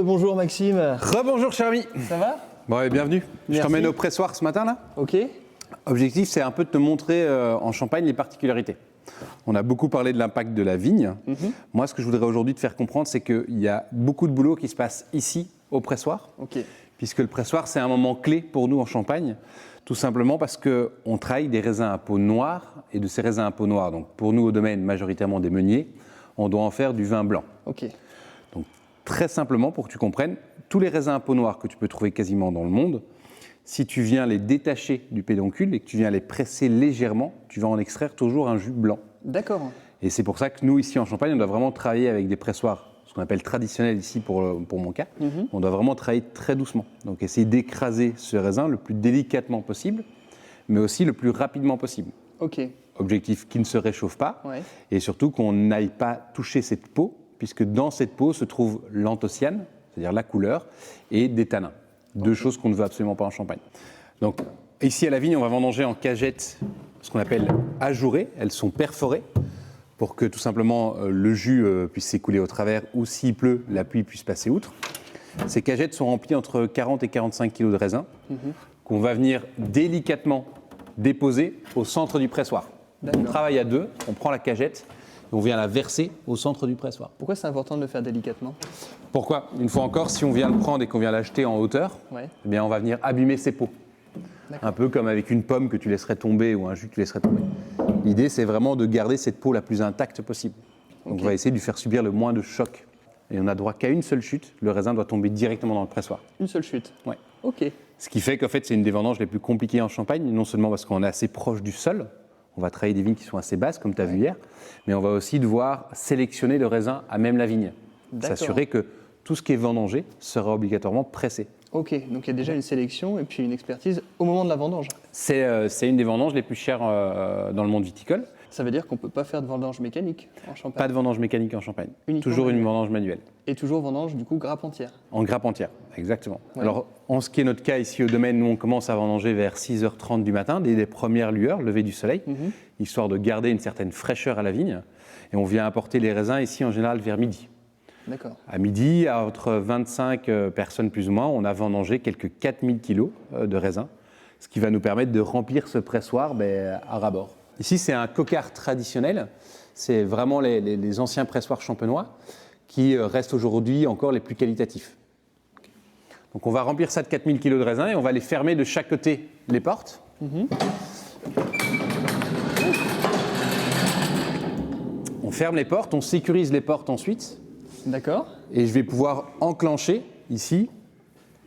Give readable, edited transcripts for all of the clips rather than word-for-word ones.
Bonjour Maxime. Rebonjour cher ami. Ça va? Bon, bienvenue. Merci. Je t'emmène au pressoir ce matin là. Ok. Objectif, c'est un peu de te montrer en Champagne les particularités. On a beaucoup parlé de l'impact de la vigne. Moi, ce que je voudrais aujourd'hui te faire comprendre, c'est qu'il y a beaucoup de boulot qui se passe ici au pressoir. Ok. Puisque le pressoir, c'est un moment clé pour nous en Champagne. Tout simplement parce qu'on travaille des raisins à peau noire et de ces raisins à peau noire. Donc pour nous au domaine majoritairement des meuniers, on doit en faire du vin blanc. Ok. Très simplement, pour que tu comprennes, tous les raisins à peau noire que tu peux trouver quasiment dans le monde, si tu viens les détacher du pédoncule et que tu viens les presser légèrement, tu vas en extraire toujours un jus blanc. D'accord. Et c'est pour ça que nous, ici en Champagne, on doit vraiment travailler avec des pressoirs, ce qu'on appelle traditionnels ici pour mon cas. On doit vraiment travailler très doucement. Donc essayer d'écraser ce raisin le plus délicatement possible, mais aussi le plus rapidement possible. Ok. Objectif qui ne se réchauffe pas, Ouais. et surtout qu'on n'aille pas toucher cette peau, puisque dans cette peau se trouve l'anthocyane, c'est-à-dire la couleur, et des tanins. Deux choses qu'on ne veut absolument pas en Champagne. Donc ici à la vigne, on va vendanger en cagettes, ce qu'on appelle ajourées. Elles sont perforées pour que tout simplement le jus puisse s'écouler au travers, ou s'il pleut, la pluie puisse passer outre. Ces cagettes sont remplies entre 40 et 45 kg de raisin qu'on va venir délicatement déposer au centre du pressoir. On travaille à deux, on prend la cagette, on vient la verser au centre du pressoir. Pourquoi c'est important de le faire délicatement? Pourquoi? Une fois encore, si on vient le prendre et qu'on vient l'acheter en hauteur, Ouais. eh bien on va venir abîmer ses peaux. Un peu comme avec une pomme que tu laisserais tomber ou un jus que tu laisserais tomber. L'idée, c'est vraiment de garder cette peau la plus intacte possible. Donc on va essayer de lui faire subir le moins de choc. Et on n'a droit qu'à une seule chute, le raisin doit tomber directement dans le pressoir. Une seule chute? Ouais. Ok. Ce qui fait qu'en fait, c'est une des vendanges les plus compliquées en Champagne, non seulement parce qu'on est assez proche du sol, on va travailler des vignes qui sont assez basses, comme tu as vu hier, mais on va aussi devoir sélectionner le raisin à même la vigne. S'assurer que tout ce qui est vendangé sera obligatoirement pressé. Ok, donc il y a déjà une sélection et puis une expertise au moment de la vendange. C'est une des vendanges les plus chères dans le monde viticole. Ça veut dire qu'on ne peut pas faire de vendange mécanique en Champagne? Pas de vendange mécanique en Champagne, Uniquement toujours une manuelle. vendange manuelle. Et toujours vendange du coup grappe entière? En grappe entière, exactement. Ouais. Alors, en ce qui est notre cas ici au domaine, nous on commence à vendanger vers 6h30 du matin, dès les premières lueurs, lever du soleil, histoire de garder une certaine fraîcheur à la vigne. Et on vient apporter les raisins ici en général vers midi. D'accord. À midi, à entre 25 personnes plus ou moins, on a vendangé quelques 4000 kilos de raisins, ce qui va nous permettre de remplir ce pressoir à ras bord. Ici, c'est un cocard traditionnel. C'est vraiment les anciens pressoirs champenois qui restent aujourd'hui encore les plus qualitatifs. Donc on va remplir ça de 4000 kg de raisins et on va les fermer de chaque côté les portes. On ferme les portes, on sécurise les portes ensuite. D'accord. Et je vais pouvoir enclencher ici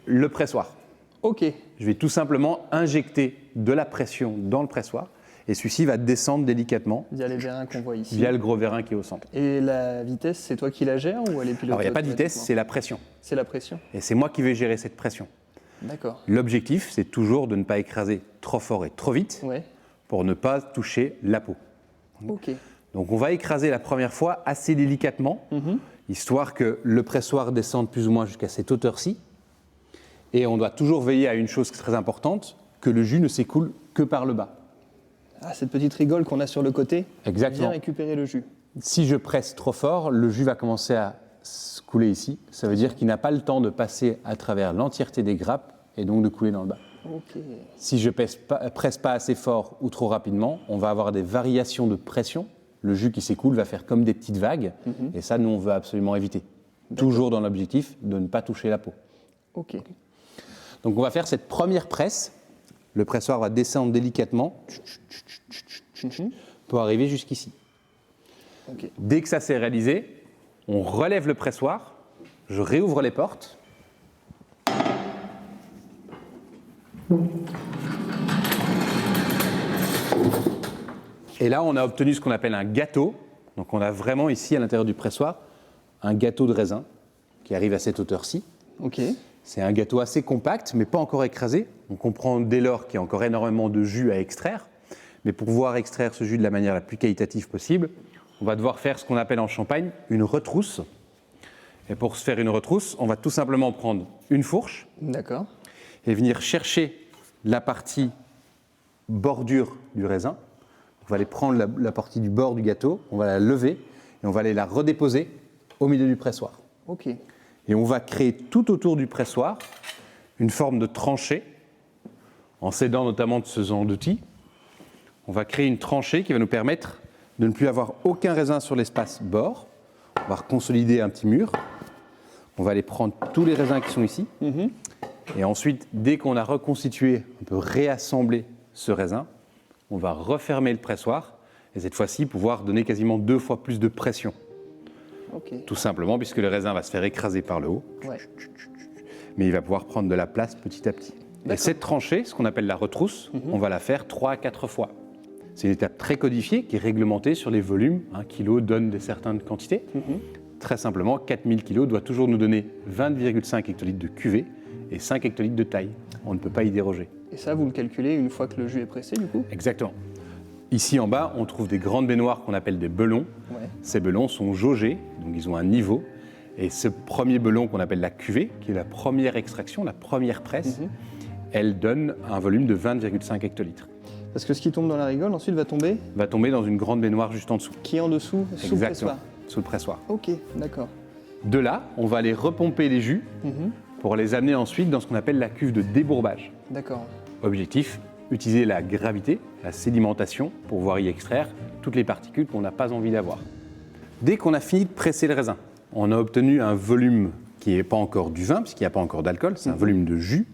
le pressoir. Ok. Je vais tout simplement injecter de la pression dans le pressoir et celui-ci va descendre délicatement Via les vérins qu'on voit ici. via le gros vérin qui est au centre. Et la vitesse, c'est toi qui la gères ou elle est pilotée? Alors il n'y a pas de vitesse, automatiquement? c'est la pression. C'est la pression. Et c'est moi qui vais gérer cette pression. D'accord. L'objectif, c'est toujours de ne pas écraser trop fort et trop vite Ouais. pour ne pas toucher la peau. Ok. Donc on va écraser la première fois assez délicatement, histoire que le pressoir descende plus ou moins jusqu'à cette hauteur-ci. Et on doit toujours veiller à une chose qui est très importante, que le jus ne s'écoule que par le bas. Ah, cette petite rigole qu'on a sur le côté Exactement. vient récupérer le jus. Si je presse trop fort, le jus va commencer à se couler ici. Ça veut dire qu'il n'a pas le temps de passer à travers l'entièreté des grappes et donc de couler dans le bas. Ok. Si je presse pas assez fort ou trop rapidement, on va avoir des variations de pression. Le jus qui s'écoule va faire comme des petites vagues. Et ça, nous, on veut absolument éviter. Toujours dans l'objectif de ne pas toucher la peau. Ok. Donc on va faire cette première presse. Le pressoir va descendre délicatement pour arriver jusqu'ici. Ok. Dès que ça s'est réalisé, on relève le pressoir, je réouvre les portes. Et là, on a obtenu ce qu'on appelle un gâteau. Donc on a vraiment ici, à l'intérieur du pressoir, un gâteau de raisin qui arrive à cette hauteur-ci. Ok. C'est un gâteau assez compact, mais pas encore écrasé. On comprend dès lors qu'il y a encore énormément de jus à extraire. Mais pour pouvoir extraire ce jus de la manière la plus qualitative possible, on va devoir faire ce qu'on appelle en Champagne une retrousse. Et pour se faire une retrousse, on va tout simplement prendre une fourche D'accord. et venir chercher la partie bordure du raisin. On va aller prendre la partie du bord du gâteau, on va la lever et on va aller la redéposer au milieu du pressoir. Ok. Et on va créer tout autour du pressoir une forme de tranchée, en s'aidant notamment de ce genre d'outil. On va créer une tranchée qui va nous permettre de ne plus avoir aucun raisin sur l'espace bord. On va reconsolider un petit mur. On va aller prendre tous les raisins qui sont ici. Et ensuite, dès qu'on a reconstitué, on peut réassembler ce raisin. On va refermer le pressoir et cette fois-ci pouvoir donner quasiment 2 fois plus de pression. Ok. Tout simplement puisque le raisin va se faire écraser par le haut, Ouais. mais il va pouvoir prendre de la place petit à petit. Et D'accord. cette tranchée, ce qu'on appelle la retrousse, on va la faire 3 à 4 fois. C'est une étape très codifiée qui est réglementée sur les volumes. 1 kg donne des certaines quantités. Très simplement, 4000 kg doit toujours nous donner 20,5 hectolitres de cuvée et 5 hectolitres de taille. On ne peut pas y déroger. Et ça, vous le calculez une fois que le jus est pressé, du coup? Exactement. Ici en bas, on trouve des grandes baignoires qu'on appelle des belons. Ouais. Ces belons sont jaugés, donc ils ont un niveau. Et ce premier belon qu'on appelle la cuvée, qui est la première extraction, la première presse, elle donne un volume de 20,5 hectolitres. Parce que ce qui tombe dans la rigole, ensuite va tomber Va tomber dans une grande baignoire juste en dessous. qui est en dessous, sous le Exactement, pressoir. sous le pressoir. Ok, d'accord. De là, on va aller repomper les jus pour les amener ensuite dans ce qu'on appelle la cuve de débourbage. D'accord. Objectif, utiliser la gravité, la sédimentation, pour pouvoir y extraire toutes les particules qu'on n'a pas envie d'avoir. Dès qu'on a fini de presser le raisin, on a obtenu un volume qui n'est pas encore du vin, puisqu'il n'y a pas encore d'alcool, c'est un volume de jus.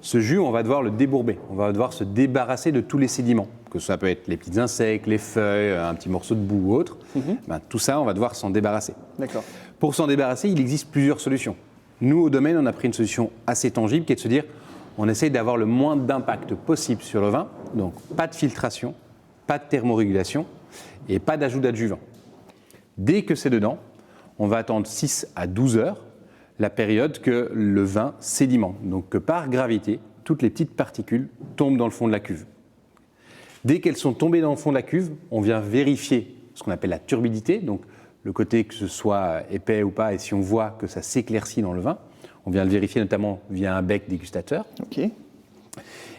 Ce jus, on va devoir le débourber, on va devoir se débarrasser de tous les sédiments, que ça peut être les petits insectes, les feuilles, un petit morceau de boue ou autre. Ben, tout ça, on va devoir s'en débarrasser. D'accord. Pour s'en débarrasser, il existe plusieurs solutions. Nous, au domaine, on a pris une solution assez tangible qui est de se dire on essaye d'avoir le moins d'impact possible sur le vin, donc pas de filtration, pas de thermorégulation et pas d'ajout d'adjuvant. Dès que c'est dedans, on va attendre 6 à 12 heures, la période que le vin sédimente, donc que par gravité, toutes les petites particules tombent dans le fond de la cuve. Dès qu'elles sont tombées dans le fond de la cuve, on vient vérifier ce qu'on appelle la turbidité, donc le côté que ce soit épais ou pas, et si on voit que ça s'éclaircit dans le vin, on vient le vérifier notamment via un bec dégustateur. Ok.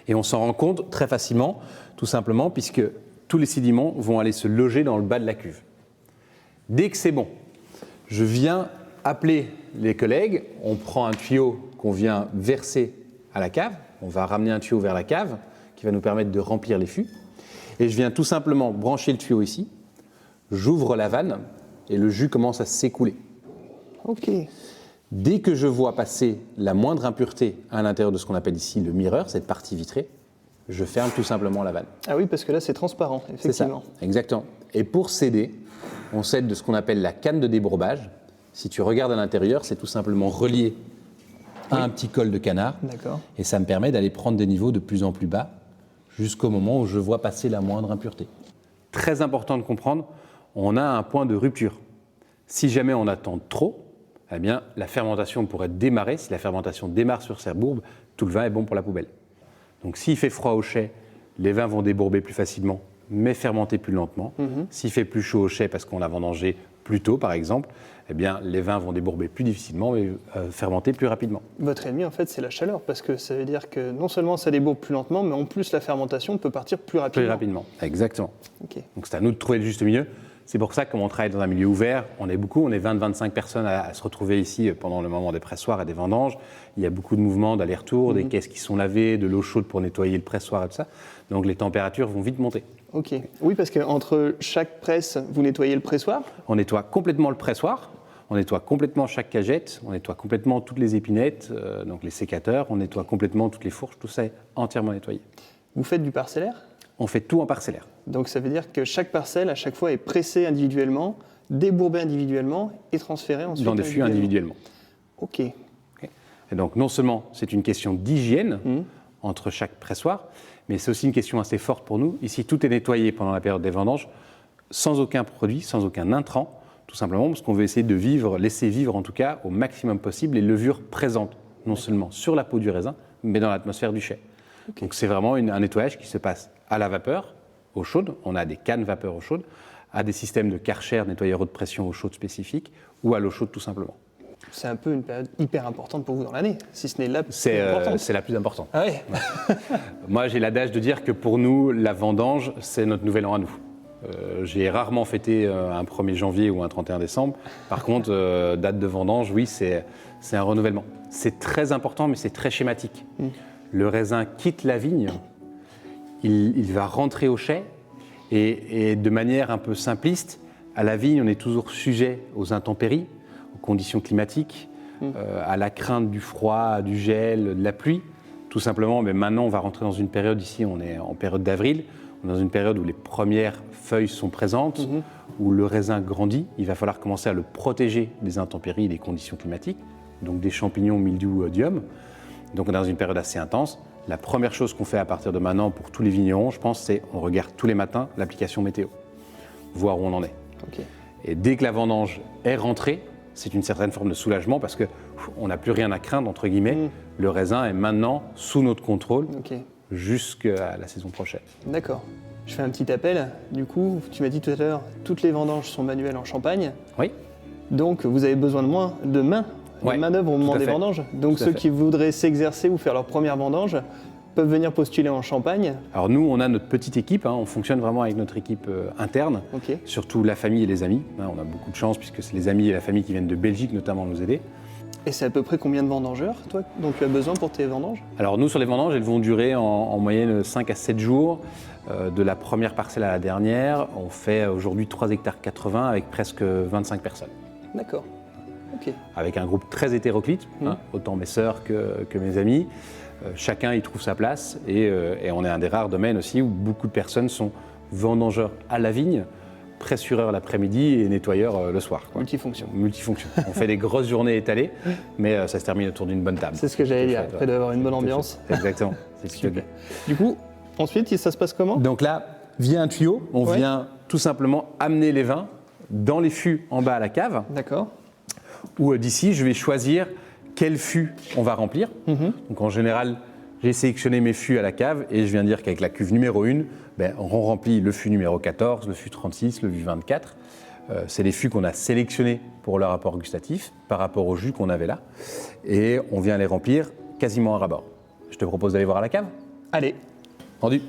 Et on s'en rend compte très facilement, tout simplement, puisque tous les sédiments vont aller se loger dans le bas de la cuve. Dès que c'est bon, je viens appeler les collègues, on prend un tuyau qu'on vient verser à la cave, on va ramener un tuyau vers la cave qui va nous permettre de remplir les fûts, et je viens tout simplement brancher le tuyau ici, j'ouvre la vanne et le jus commence à s'écouler. Ok. Dès que je vois passer la moindre impureté à l'intérieur de ce qu'on appelle ici le mirreur, cette partie vitrée, je ferme tout simplement la vanne. Ah oui, parce que là, c'est transparent, C'est ça, effectivement. exactement. Et pour s'aider, on s'aide de ce qu'on appelle la canne de débourbage. Si tu regardes à l'intérieur, c'est tout simplement relié à un petit col de canard. D'accord. Et ça me permet d'aller prendre des niveaux de plus en plus bas jusqu'au moment où je vois passer la moindre impureté. Très important de comprendre, on a un point de rupture. Si jamais on attend trop, eh bien, la fermentation pourrait démarrer. Si la fermentation démarre sur ces bourbes, tout le vin est bon pour la poubelle. Donc s'il fait froid au chai, les vins vont débourber plus facilement, mais fermenter plus lentement. S'il fait plus chaud au chai parce qu'on l'a vendangé plus tôt, par exemple, eh bien, les vins vont débourber plus difficilement, mais fermenter plus rapidement. Votre ennemi, en fait, c'est la chaleur, parce que ça veut dire que non seulement ça débourbe plus lentement, mais en plus, la fermentation peut partir plus rapidement. Plus rapidement, exactement. Ok. Donc c'est à nous de trouver le juste milieu. C'est pour ça que comme on travaille dans un milieu ouvert, on est beaucoup, on est 20-25 personnes à se retrouver ici pendant le moment des pressoirs et des vendanges. Il y a beaucoup de mouvements d'aller-retour, des caisses qui sont lavées, de l'eau chaude pour nettoyer le pressoir et tout ça. Donc les températures vont vite monter. Ok. Oui, parce qu'entre chaque presse, vous nettoyez le pressoir. On nettoie complètement le pressoir, on nettoie complètement chaque cagette, on nettoie complètement toutes les épinettes, donc les sécateurs, on nettoie complètement toutes les fourches, tout ça est entièrement nettoyé. Vous faites du parcellaire. On fait tout en parcellaire. Donc ça veut dire que chaque parcelle, à chaque fois, est pressée individuellement, débourbée individuellement et transférée ensuite Dans des fûts individuellement. Ok. Et donc non seulement c'est une question d'hygiène entre chaque pressoir, mais c'est aussi une question assez forte pour nous. Ici, tout est nettoyé pendant la période des vendanges, sans aucun produit, sans aucun intrant, tout simplement parce qu'on veut essayer de vivre, laisser vivre en tout cas au maximum possible les levures présentes non seulement sur la peau du raisin, mais dans l'atmosphère du chai. Donc c'est vraiment un nettoyage qui se passe à la vapeur, eau chaude, on a des cannes vapeur eau chaude, à des systèmes de Karcher, nettoyeurs haute pression eau chaude spécifiques, ou à l'eau chaude tout simplement. C'est un peu une période hyper importante pour vous dans l'année, si ce n'est la plus importante. C'est la plus importante. Ah ouais. Moi, j'ai l'adage de dire que pour nous, la vendange, c'est notre nouvel an à nous. J'ai rarement fêté un 1er janvier ou un 31 décembre. Par contre, date de vendange, oui, c'est un renouvellement. C'est très important, mais c'est très schématique. Le raisin quitte la vigne, il va rentrer au chai, et de manière un peu simpliste, à la vigne, on est toujours sujet aux intempéries, aux conditions climatiques, à la crainte du froid, du gel, de la pluie. Tout simplement, mais maintenant, on va rentrer dans une période, ici, on est en période d'avril, on est dans une période où les premières feuilles sont présentes, où le raisin grandit. Il va falloir commencer à le protéger des intempéries et des conditions climatiques, donc des champignons, mildiou, odium. Donc on est dans une période assez intense. La première chose qu'on fait à partir de maintenant pour tous les vignerons, je pense, c'est on regarde tous les matins l'application météo, voir où on en est. Okay. Et dès que la vendange est rentrée, c'est une certaine forme de soulagement parce qu'on n'a plus rien à craindre, entre guillemets. Le raisin est maintenant sous notre contrôle jusqu'à la saison prochaine. D'accord. Je fais un petit appel. Du coup, tu m'as dit tout à l'heure, toutes les vendanges sont manuelles en Champagne. Oui. Donc, vous avez besoin de main d'œuvre au moment des vendanges. Donc, ceux qui voudraient s'exercer ou faire leur première vendange peuvent venir postuler en Champagne. Alors nous, on a notre petite équipe, on fonctionne vraiment avec notre équipe interne, surtout la famille et les amis. On a beaucoup de chance puisque c'est les amis et la famille qui viennent de Belgique notamment nous aider. Et c'est à peu près combien de vendangeurs, toi, dont tu as besoin pour tes vendanges? Alors nous, sur les vendanges, elles vont durer en moyenne 5 à 7 jours. De la première parcelle à la dernière, on fait aujourd'hui 3,80 hectares avec presque 25 personnes. D'accord. Ok. Avec un groupe très hétéroclite, autant mes sœurs que mes amis. Chacun y trouve sa place et on est un des rares domaines aussi où beaucoup de personnes sont vendangeurs à la vigne, pressureurs l'après-midi et nettoyeurs le soir. Multifonction. Multifonction. On fait des grosses journées étalées, mais ça se termine autour d'une bonne table. C'est ce que j'allais dire, après d'avoir une bonne ambiance. Exactement, c'est super. Du coup, ensuite, ça se passe comment? Donc là, vient un tuyau, on vient tout simplement amener les vins dans les fûts en bas à la cave. D'accord. Où d'ici, je vais choisir quel fût on va remplir. Donc en général, j'ai sélectionné mes fûts à la cave et je viens de dire qu'avec la cuve numéro 1, on remplit le fût numéro 14, le fût 36, le fût 24. C'est les fûts qu'on a sélectionnés pour leur apport gustatif par rapport au jus qu'on avait là. Et on vient les remplir quasiment à ras-bord. Je te propose d'aller voir à la cave. Allez. Vendu.